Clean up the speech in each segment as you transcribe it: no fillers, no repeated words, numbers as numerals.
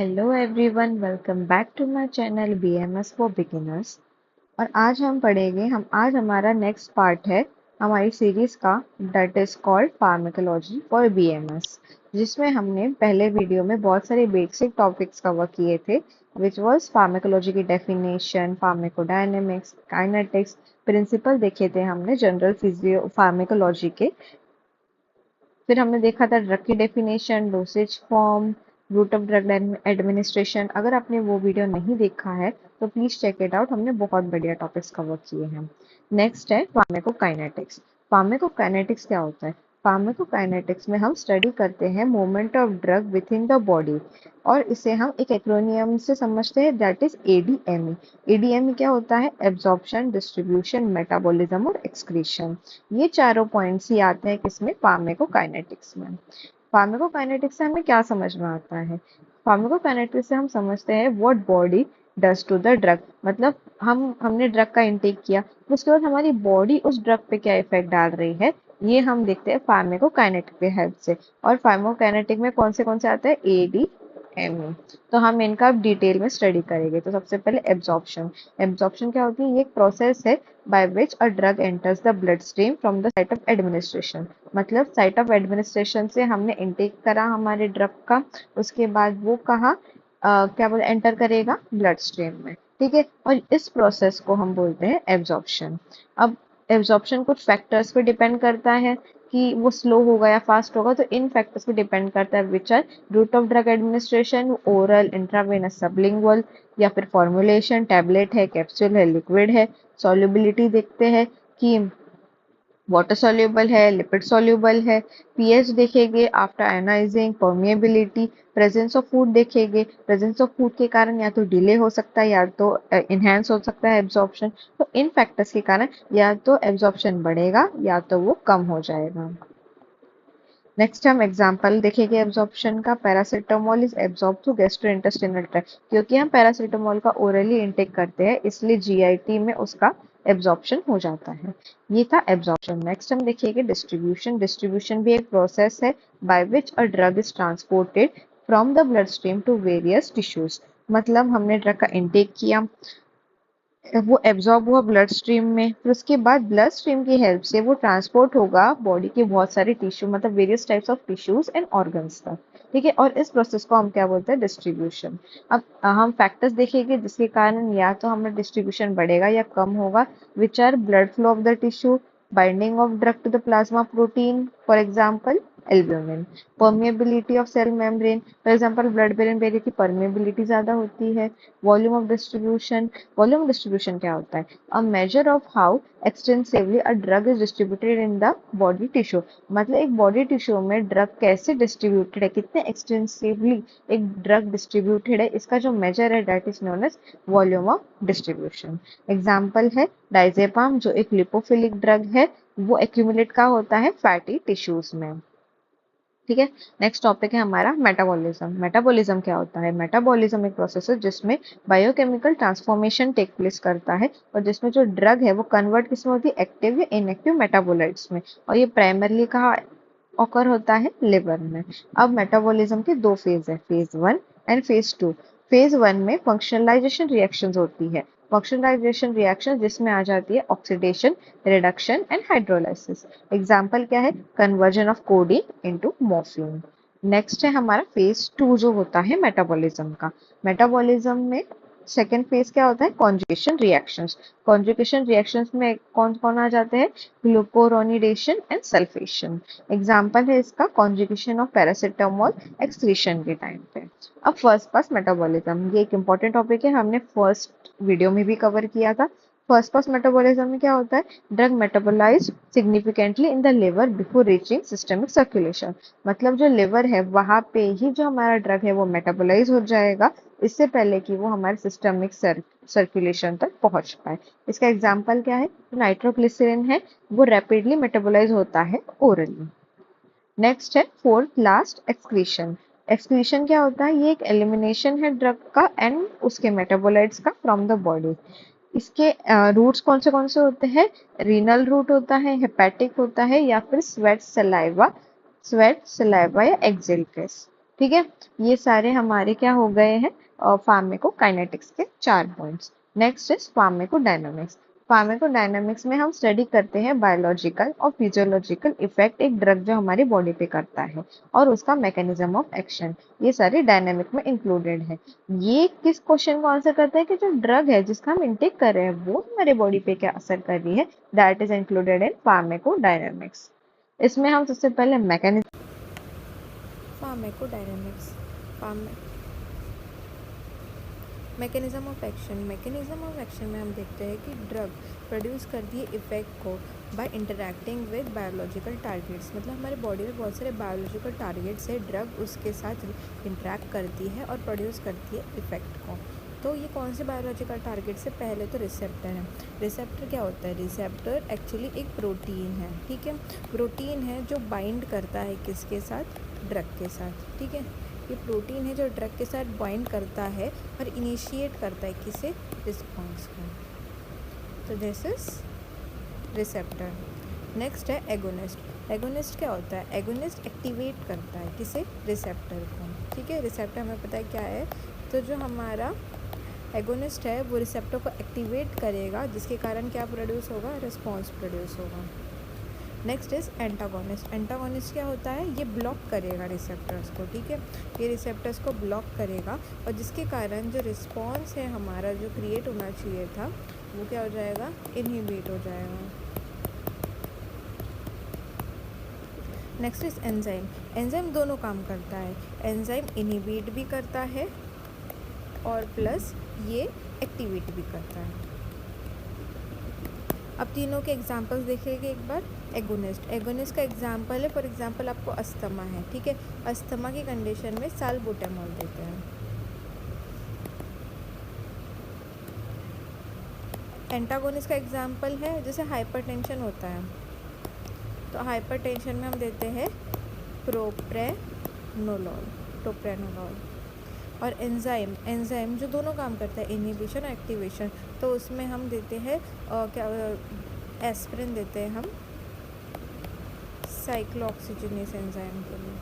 Hello everyone, welcome back to my channel BMS for beginners. और आज हमारा next part है हमारी सीरीज का, that is called pharmacology for BMS, जिसमें हमने पहले वीडियो में बहुत सारे बेसिक टॉपिक्स कवर किए थे, विच वाज फार्माकोलॉजी की डेफिनेशन, फार्माकोडायनेमिक्स, काइनेटिक्स, प्रिंसिपल देखे थे हमने जनरल फिजियो फार्माकोलॉजी के। फिर हमने देखा था ड्रग की definition, dosage form, route of drug administration. अगर आपने वो वीडियो नहीं देखा है तो प्लीज चेक इट आउट, हमने बहुत बढ़िया टॉपिक्स कवर किए हैं। नेक्स्ट है फार्माकोकाइनेटिक्स। फार्माकोकाइनेटिक्स क्या होता है? फार्माकोकाइनेटिक्स में हम स्टडी करते हैं movement of drug with in the body, और इसे हम एक एक्रोनियम से समझते हैं, दैट इज एडीएमई। एडीएमई क्या होता है? एब्जॉर्प्शन, डिस्ट्रीब्यूशन, मेटाबॉलिज्म और एक्सक्रीशन। ये चारों पॉइंट्स ही आते हैं किसमें? फार्माकोकाइनेटिक्स में। फार्माकोकाइनेटिक्स से हमें क्या समझ में आता है? फार्माकोकाइनेटिक्स से हम समझते हैं what body does to the drug. मतलब हमने ड्रग का इंटेक किया, उसके बाद हमारी बॉडी उस ड्रग पे क्या इफेक्ट डाल रही है, ये हम देखते हैं फार्माकोकाइनेटिक के हेल्प से। और फार्माकोकाइनेटिक में कौन से आते हैं? A D M E. तो हम इनका अब डिटेल में स्टडी करेंगे। तो सबसे पहले एब्जॉर्प्शन। एब्जॉर्प्शन क्या होती है? ये एक प्रोसेस है by which a drug enters the bloodstream from the site of administration। मतलब साइट ऑफ एडमिनिस्ट्रेशन से हमने इनटेक करा हमारे ड्रग का, उसके बाद वो कहाँ क्या बोले एंटर करेगा? ब्लड स्ट्रीम में। ठीक है, और इस प्रोसेस को हम बोलते हैं एब्जॉर्प्शन। अब एब्जॉर्प्शन कुछ फैक्टर्स पे डिपेंड करता है कि वो स्लो होगा या फास्ट होगा, तो इन फैक्टर्स पे डिपेंड करता है, which are route of drug administration, oral, intravenous, sublingual, या फिर फॉर्मुलेशन, टैबलेट है, कैप्सूल है, लिक्विड है। सॉल्युबिलिटी देखते हैं कि वाटर सॉल्युबल है, लिपिड सॉल्युबल है। पीएच देखेंगे after ionizing, permeability, presence of food देखेंगे। प्रेजेंस ऑफ फूड के कारण या तो डिले हो सकता है या तो इनहेंस हो सकता है एब्जॉर्प्शन। तो इन फैक्टर्स के कारण या तो एब्जॉर्प्शन बढ़ेगा या तो वो कम हो जाएगा। नेक्स्ट हम एग्जांपल देखेंगे एब्जॉर्प्शन का। Paracetamol is absorb through gastrointestinal tract. क्योंकि हम पैरासीटामोल का ओरली इंटेक करते हैं, इसलिए जीआईटी में उसका एब्जॉर्प्शन हो जाता है। ये था एब्जॉर्प्शन। नेक्स्ट हम देखेंगे डिस्ट्रीब्यूशन। डिस्ट्रीब्यूशन भी एक प्रोसेस है by which a drug is transported from the blood stream to various tissues. मतलब हमने ड्रग का इंटेक किया, वो एब्जॉर्ब हुआ ब्लड स्ट्रीम में, फिर उसके बाद ब्लड स्ट्रीम की हेल्प से वो ट्रांसपोर्ट होगा बॉडी के बहुत सारे टिश्यू, मतलब various types of tissues and organs तक। ठीक है, और इस प्रोसेस को हम क्या बोलते हैं? डिस्ट्रीब्यूशन। अब हम फैक्टर्स देखेंगे जिसके कारण या तो हमारा डिस्ट्रीब्यूशन बढ़ेगा या कम होगा, which are blood flow of the tissue, binding of drug to the plasma protein, for example albumin, permeability of cell membrane, for example blood brain barrier की परमिएबिलिटी ज्यादा होती है। Volume of distribution. Volume distribution क्या होता है? A measure of how extensively a drug is distributed in the body tissue. मतलब एक body tissue में ड्रग कैसे डिस्ट्रीब्यूटेड है, कितने एक्सटेंसिवली एक ड्रग डिस्ट्रीब्यूटेड है, इसका जो मेजर है that is known as volume of distribution. Example है डाइजेपाम, जो एक लिपोफिलिक ड्रग है, वो एक्यूमुलेट का होता है फैटी टिश्यूज में। ठीक है, नेक्स्ट टॉपिक है हमारा मेटाबॉलिज्म। मेटाबॉलिज्म क्या होता है? मेटाबॉलिज्म एक प्रोसेस है जिसमें बायोकेमिकल ट्रांसफॉर्मेशन टेक प्लेस करता है, और जिसमें जो ड्रग है वो कन्वर्ट किसमें होती है? एक्टिव या इनएक्टिव मेटाबोलाइट्स में। और ये प्राइमरली कहाँ ऑकर होता है? लिवर में। अब मेटाबॉलिज्म के दो फेज है, phase one and phase two. Phase one में फंक्शनलाइजेशन रिएक्शंस होती है। फंक्शनलाइजेशन रिएक्शन जिसमें आ जाती है oxidation, reduction and hydrolysis. Example क्या है? Conversion of codeine into morphine. Next है हमारा फेज टू जो होता है मेटाबॉलिज्म का। मेटाबॉलिज्म में सेकेंड फेज क्या होता है? Conjugation reactions. कॉन्जुगेशन रिएक्शंस में कौन कौन आ जाते हैं? Glucuronidation and sulphation. एग्जाम्पल है इसका कॉन्जुगेशन ऑफ पैरासिटामोल एक्सक्रीशन के टाइम पे। अब फर्स्ट पास मेटाबॉलिज्म, ये एक इंपॉर्टेंट टॉपिक है, हमने फर्स्ट वीडियो में भी कवर किया था। फर्स्ट पास मेटाबॉलिज्म में क्या होता है? Drug metabolize significantly in the liver before reaching systemic circulation. मतलब जो लिवर है वहां पे ही जो हमारा ड्रग है वो मेटाबोलाइज हो जाएगा, इससे पहले कि वो हमारे सिस्टमिक सर्कुलेशन तक पहुंच पाए। इसका एग्जाम्पल क्या है? नाइट्रोग्लिसरीन है, वो रैपिडली मेटाबोलाइज होता है ओरली। नेक्स्ट है फोर्थ लास्ट एक्सक्रीशन। एक्सक्रीशन क्या होता है? ये एक एलिमिनेशन है ड्रग का एंड उसके मेटाबोलाइट्स का फ्रॉम द बॉडी। इसके रूट्स कौन से होते हैं? रीनल रूट होता है, हेपेटिक होता है, या फिर स्वेट सलाइवा या एक्सेल केस। ठीक है, ये सारे हमारे क्या हो गए हैं फार्माकोकाइनेटिक्स के 4 points. Next is pharmacodynamics. Pharmacodynamics में हम स्टडी करते हैं बायोलॉजिकल और फिजियोलॉजिकल इफेक्ट एक ड्रग जो हमारी बॉडी पे करता है और उसका मैकेनिज्म ऑफ एक्शन, ये सारे डायनामिक में इंक्लूडेड है। ये किस क्वेश्चन को आंसर करता है कि जो ड्रग है जिसका हम इनटेक कर रहे हैं वो हमारे बॉडी पे क्या असर कर रही है, that is included in pharmacodynamics. इसमें हम सबसे पहले mechanism pharmacodynamics mechanism of action में हम देखते हैं कि ड्रग प्रोड्यूस करती है इफेक्ट को by interacting with biological targets. मतलब हमारे बॉडी में बहुत सारे बायोलॉजिकल टारगेट्स है, ड्रग उसके साथ इंटरैक्ट करती है और प्रोड्यूस करती है इफेक्ट को। तो ये कौन से बायोलॉजिकल टारगेट से, पहले तो रिसेप्टर है। रिसेप्टर क्या होता है? रिसेप्टर एक्चुअली एक प्रोटीन है, ठीक है, प्रोटीन है जो बाइंड करता है किसके साथ? ड्रग के साथ, ठीक है। ये प्रोटीन है जो ड्रग के साथ बाइंड करता है और इनिशिएट करता है किसे? रिस्पॉन्स को। तो दिस इज रिसेप्टर। नेक्स्ट है एगोनिस्ट। एगोनिस्ट क्या होता है? एगोनिस्ट एक्टिवेट करता है किसे? रिसेप्टर को, ठीक है। रिसेप्टर हमें पता है क्या है, तो जो हमारा एगोनिस्ट है वो रिसेप्टर को एक्टिवेट करेगा जिसके कारण क्या प्रोड्यूस होगा? रिस्पॉन्स प्रोड्यूस होगा। Next is antagonist. एंटागोनिस्ट क्या होता है? ये ब्लॉक करेगा रिसेप्टर्स को, ठीक है, ये रिसेप्टर्स को ब्लॉक करेगा और जिसके कारण जो रिस्पॉन्स है हमारा जो क्रिएट होना चाहिए था वो क्या हो जाएगा? इनहिबिट हो जाएगा। Next is enzyme. एंजाइम दोनों काम करता है, एंजाइम इनहिबिट भी करता है और प्लस ये एक्टिवेट भी करता है। अब तीनों के एग्जांपल्स देखेंगे एक बार। एगोनिस्ट, एगोनिस्ट का एग्जांपल है, फॉर एग्जांपल आपको अस्थमा है, ठीक है, अस्थमा की कंडीशन में साल्बुटामॉल देते हैं। एंटागोनिस्ट का एग्जांपल है जैसे हाइपरटेंशन होता है, तो हाइपरटेंशन में हम देते हैं प्रोप्रेनोलॉल। और एंजाइम जो दोनों काम करता है, इनहिबिशन और एक्टिवेशन, तो उसमें हम देते हैं क्या एस्पिरिन देते हैं हम साइक्लोऑक्सीजिनेस एंजाइम के लिए।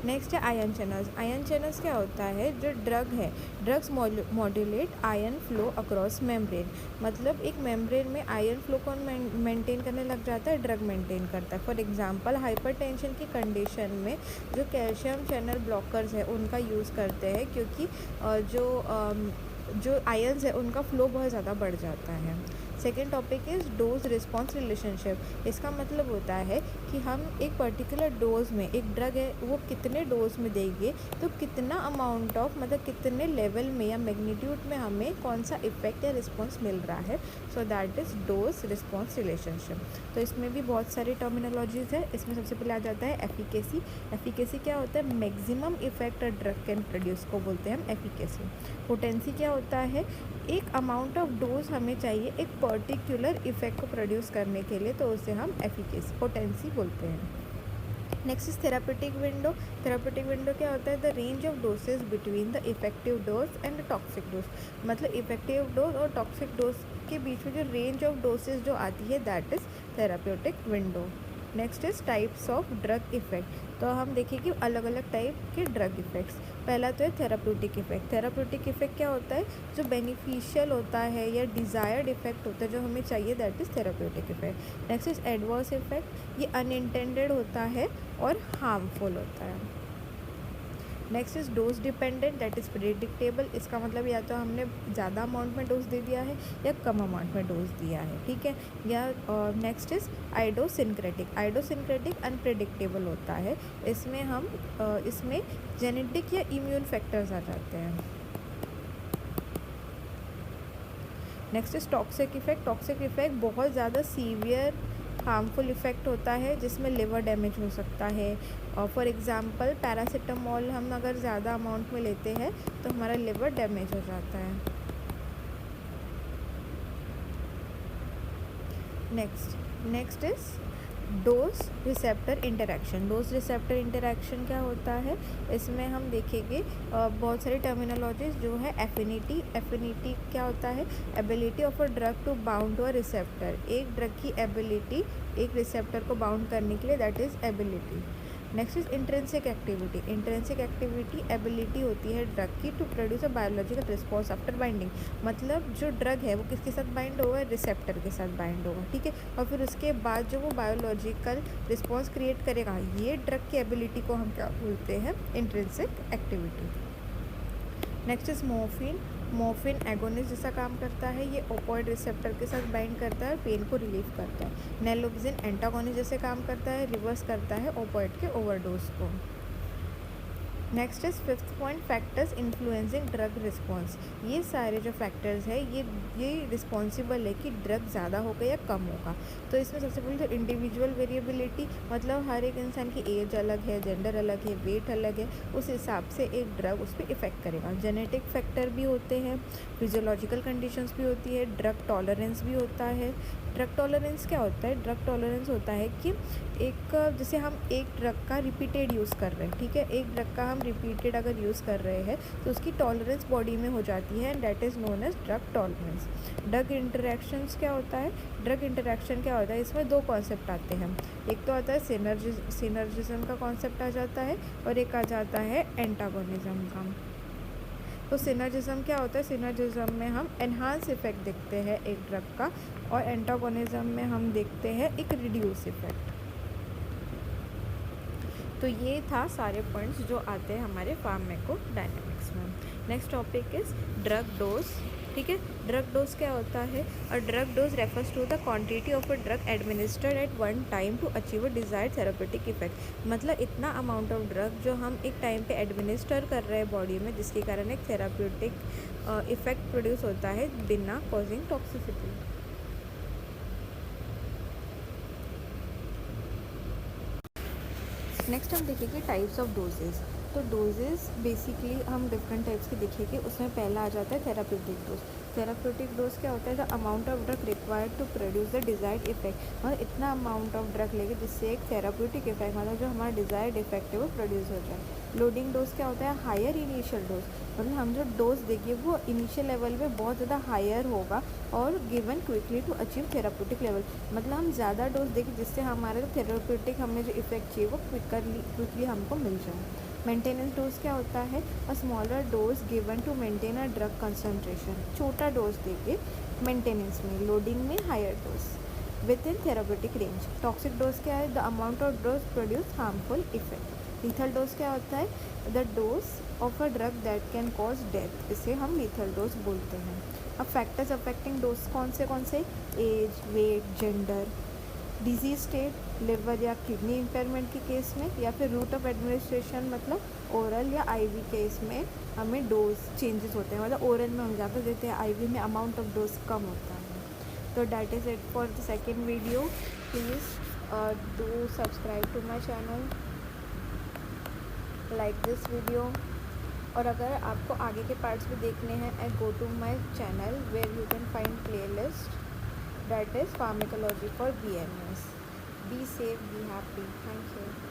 नेक्स्ट है आयन चैनल्स। आयन चैनल्स क्या होता है? जो ड्रग है, drugs modulate ion flow across membrane. मतलब एक मेम्ब्रेन में आयन फ्लो कौन मेंटेन करने लग जाता है? ड्रग मेंटेन करता है। फॉर एग्जांपल हाइपरटेंशन की कंडीशन में जो कैल्शियम चैनल ब्लॉकर्स है उनका यूज़ करते हैं क्योंकि जो आयन्स है उनका फ्लो बहुत ज़्यादा बढ़ जाता है। Second topic is dose response relationship. इसका मतलब होता है कि हम एक पर्टिकुलर डोज में, एक ड्रग है वो कितने डोज में देंगे तो कितना अमाउंट ऑफ, मतलब कितने लेवल में या मैग्नीट्यूड में हमें कौन सा इफेक्ट या रिस्पॉन्स मिल रहा है। So that is dose response relationship. तो इसमें भी बहुत सारी टर्मिनोलॉजीज़ है। इसमें सबसे पहले आ जाता है एफिकेसी। एफिकेसी क्या होता है? Maximum effect a drug can produce को बोलते हैं हम एफिकेसी। पोटेंसी क्या होता है? एक अमाउंट ऑफ डोज हमें चाहिए एक पर्टिकुलर इफेक्ट को प्रोड्यूस करने के लिए, तो उसे हम एफिकेसी पोटेंसी बोलते हैं। Next is therapeutic window. Therapeutic window क्या होता है? The range of dosage between the effective dose and toxic dose. मतलब इफेक्टिव डोज और टॉक्सिक डोज के बीच में जो रेंज ऑफ डोसेज जो आती है that is therapeutic window. Next is types of drug effect. तो हम देखिए कि अलग अलग टाइप के ड्रग इफेक्ट्स। पहला तो है थेराप्यूटिक इफेक्ट। थेराप्यूटिक इफेक्ट क्या होता है? जो बेनिफिशियल होता है या डिज़ायर्ड इफेक्ट होता है जो हमें चाहिए, that is therapeutic effect. Next is adverse effect. ये अनइंटेंडेड होता है और हार्मफुल होता है। Next is dose dependent, that is predictable. इसका मतलब या तो हमने ज़्यादा अमाउंट में डोज दे दिया है या कम अमाउंट में डोज दिया है, ठीक है। या नेक्स्ट इज आइडोसिनक्रेटिक। आइडोसिनक्रेटिक अनप्रेडिक्टेबल होता है। इसमें हम इसमें जेनेटिक या इम्यून फैक्टर्स आ जाते हैं। Next is toxic effect. Toxic effect बहुत ज़्यादा सीवियर हार्मफुल इफ़ेक्ट होता है जिसमें लिवर डैमेज हो सकता है। और फॉर एग्ज़ाम्पल पैरासीटामोल हम अगर ज़्यादा अमाउंट में लेते हैं तो हमारा लिवर डैमेज हो जाता है। Next is dose receptor interaction. Dose receptor interaction क्या होता है, इसमें हम देखेंगे बहुत सारी टर्मिनोलॉजीज जो है एफिनिटी। एफिनिटी क्या होता है, ability of a drug to bound to a receptor. एक ड्रग की एबिलिटी एक रिसेप्टर को बाउंड करने के लिए, that is ability. Next is intrinsic activity. Intrinsic activity ability होती है ड्रग की to produce a biological response after binding. मतलब जो ड्रग है वो किसके साथ बाइंड होगा, रिसेप्टर के साथ बाइंड होगा, ठीक है। और फिर उसके बाद जो वो बायोलॉजिकल रिस्पॉन्स क्रिएट करेगा, ये ड्रग की एबिलिटी को हम क्या बोलते हैं, intrinsic activity. Next is morphine. Morphine agonist जैसा काम करता है, ये ओपोइड रिसेप्टर के साथ बाइंड करता है, पेन को रिलीव करता है। नेलोक्सिन एंटागोनिस्ट जैसे काम करता है, रिवर्स करता है ओपोइड के ओवरडोज को। Next is fifth point, factors influencing drug response. ये सारे जो फैक्टर्स है ये रिस्पॉन्सिबल है कि ड्रग ज़्यादा होगा या कम होगा। तो इसमें सबसे पहले तो इंडिविजुअल वेरिएबिलिटी, मतलब हर एक इंसान की एज अलग है, जेंडर अलग है, वेट अलग है, उस हिसाब से एक ड्रग उस पर इफ़ेक्ट करेगा। जेनेटिक फैक्टर भी होते हैं, फिजियोलॉजिकल कंडीशंस भी होती है, ड्रग टॉलरेंस भी होता है। ड्रग टॉलरेंस क्या होता है, ड्रग टॉलरेंस होता है कि एक जैसे हम एक ड्रग का रिपीटेड यूज़ कर रहे हैं, ठीक है, एक ड्रग का हम रिपीटेड अगर यूज़ कर रहे हैं तो उसकी टॉलरेंस बॉडी में हो जाती है, and that is known as drug tolerance. Drug interactions क्या होता है, ड्रग इंटरेक्शन क्या होता है, इसमें दो कॉन्सेप्ट आते हैं। एक तो आता है सिनर्जिज्म का कॉन्सेप्ट आ जाता है, और एक आ जाता है एंटागोनिज्म का। तो सिनर्जिज्म क्या होता है, सिनर्जिज्म में हम एनहांस इफेक्ट देखते हैं एक ड्रग का, और एंटागोनिज्म में हम देखते हैं एक रिड्यूस इफेक्ट। तो ये था सारे पॉइंट्स जो आते हैं हमारे फार्माकोडायनामिक्स में। Next topic is drug dose, ठीक है। ड्रग डोज क्या होता है, और drug dose refers to the quantity of a drug administered at one time to achieve a desired therapeutic effect. मतलब इतना अमाउंट ऑफ ड्रग जो हम एक टाइम पे एडमिनिस्टर कर रहे हैं बॉडी में, जिसके कारण एक थेरापेटिक इफेक्ट प्रोड्यूस होता है बिना कॉजिंग टॉक्सिसिटी। नेक्स्ट हम देखेंगे टाइप्स ऑफ डोजेज। तो डोजेज बेसिकली हम डिफरेंट टाइप्स के देखेंगे। उसमें पहला आ जाता है थेरापेटिक डोज। थेरापेटिक डोज क्या होता है, the amount of drug required to produce the desired effect. और इतना अमाउंट ऑफ ड्रग लेंगे जिससे एक थेरापेटिक इफेक्ट, मतलब जो हमारा डिजायर्ड इफेक्ट है वो प्रोड्यूस हो जाए। लोडिंग डोज क्या होता है, हायर इनिशियल डोज, मतलब हम जो डोज देंगे वो इनिशियल लेवल में बहुत ज़्यादा हायर होगा और given quickly to achieve therapeutic level. मतलब हम ज़्यादा डोज देंगे जिससे हमारे जो थेरापेटिक हमें जो इफेक्ट चाहिए वो क्विकली हमको मिल जाए। मेंटेनेंस डोज क्या होता है, a smaller dose given to maintain a drug concentration. छोटा डोज देंगे मेंटेनेंस में, लोडिंग में higher dose within therapeutic range. Toxic dose क्या है, the amount of dose produce harmful effect. Lethal dose क्या होता है, the dose of a drug that can cause death, इसे हम लीथल डोज बोलते हैं। अब फैक्टर्स अफेक्टिंग डोज कौन से, age, weight, gender, disease state, liver या किडनी इम्पेयरमेंट के केस में, या फिर रूट ऑफ एडमिनिस्ट्रेशन मतलब ओरल या आईवी केस में हमें डोज चेंजेस होते हैं, मतलब ओरल में हम ज़्यादा देते हैं, आईवी में अमाउंट ऑफ डोज कम होता है। तो that is it for the second video. Please do subscribe to my channel, like this video. और अगर आपको आगे के पार्ट्स भी देखने हैं, I go to my channel where you can find playlist, that is pharmacology for BMS. Be safe, be happy. Thank you.